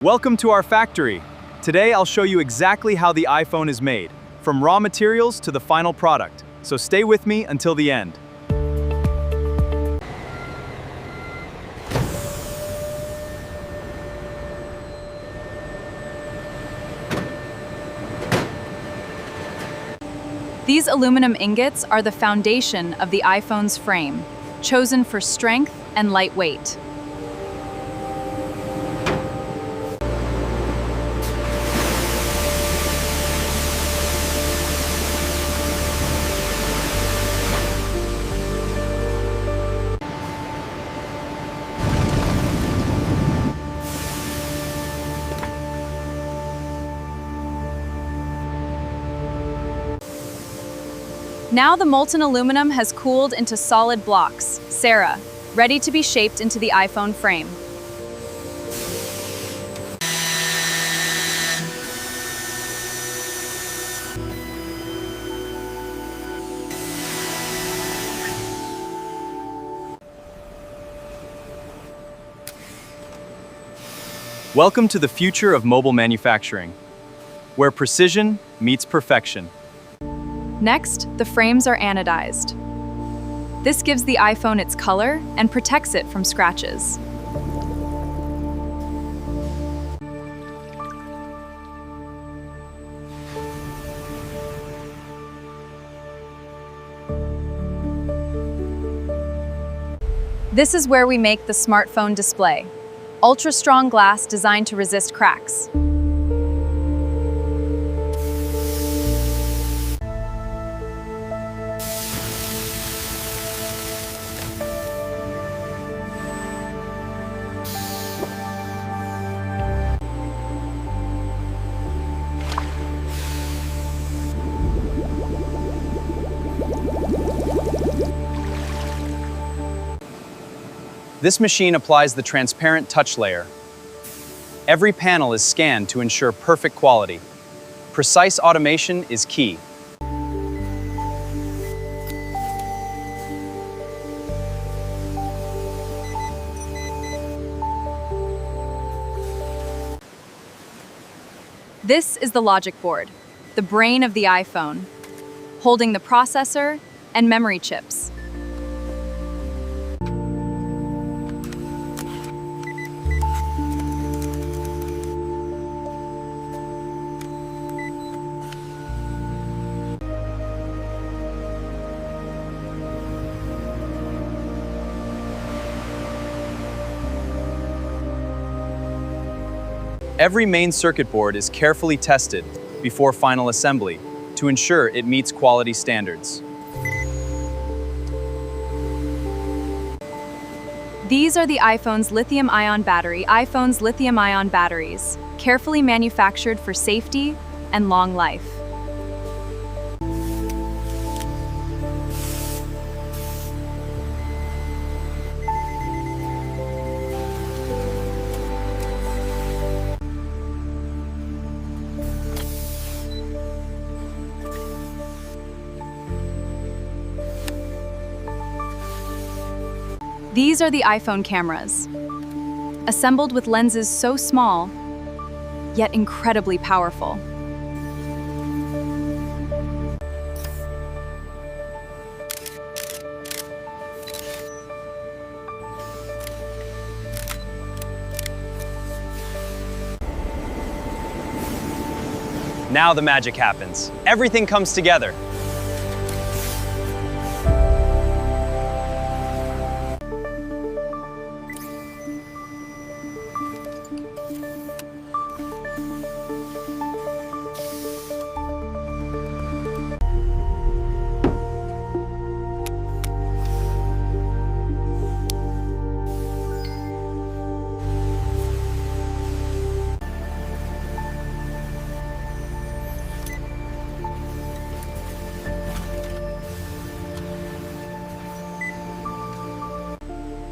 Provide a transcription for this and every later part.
Welcome to our factory. Today I'll show you exactly how the iPhone is made, from raw materials to the final product. So stay with me until the end. These aluminum ingots are the foundation of the iPhone's frame, chosen for strength and lightweight. Now the molten aluminum has cooled into solid blocks, Sarah, ready to be shaped into the iPhone frame. Welcome to the future of mobile manufacturing, where precision meets perfection. Next, the frames are anodized. This gives the iPhone its color and protects it from scratches. This is where we make the smartphone display. Ultra-strong glass designed to resist cracks. This machine applies the transparent touch layer. Every panel is scanned to ensure perfect quality. Precise automation is key. This is the logic board, the brain of the iPhone, holding the processor and memory chips. Every main circuit board is carefully tested before final assembly to ensure it meets quality standards. These are the iPhone's lithium-ion batteries, carefully manufactured for safety and long life. These are the iPhone cameras, assembled with lenses so small, yet incredibly powerful. Now the magic happens. Everything comes together.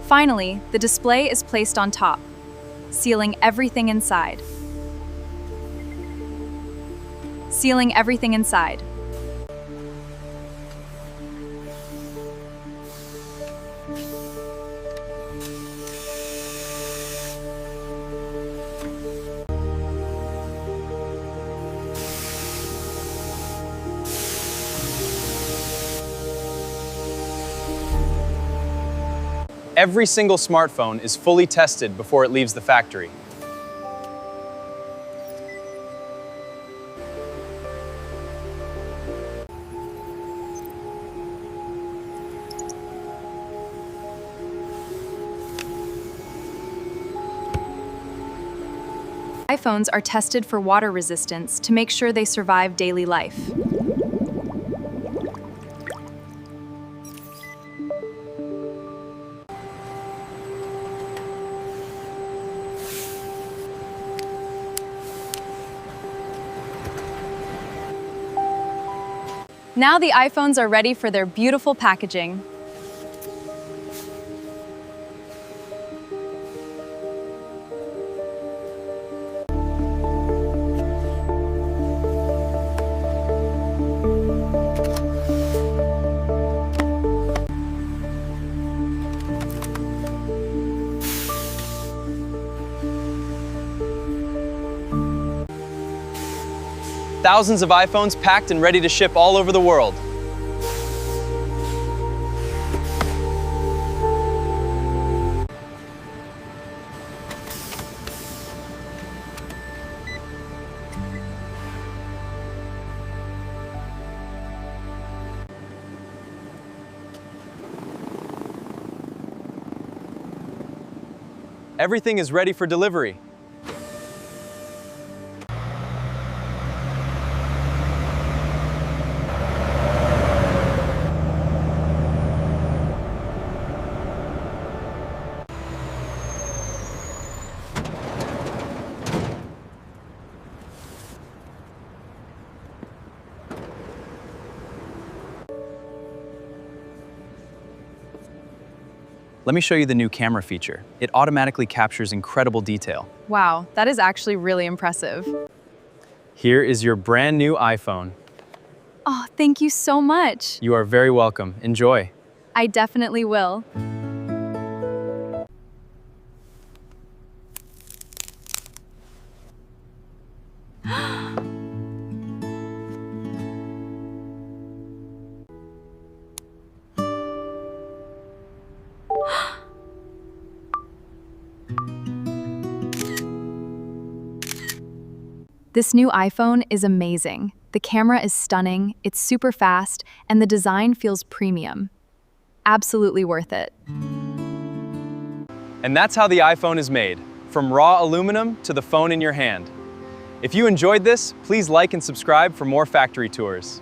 Finally, the display is placed on top, sealing everything inside. Sealing everything inside. Every single smartphone is fully tested before it leaves the factory. iPhones are tested for water resistance to make sure they survive daily life. Now the iPhones are ready for their beautiful packaging. Thousands of iPhones packed and ready to ship all over the world. Everything is ready for delivery. Let me show you the new camera feature. It automatically captures incredible detail. Wow, that is actually really impressive. Here is your brand new iPhone. Oh, thank you so much. You are very welcome. Enjoy. I definitely will. This new iPhone is amazing. The camera is stunning, it's super fast, and the design feels premium. Absolutely worth it. And that's how the iPhone is made, from raw aluminum to the phone in your hand. If you enjoyed this, please like and subscribe for more factory tours.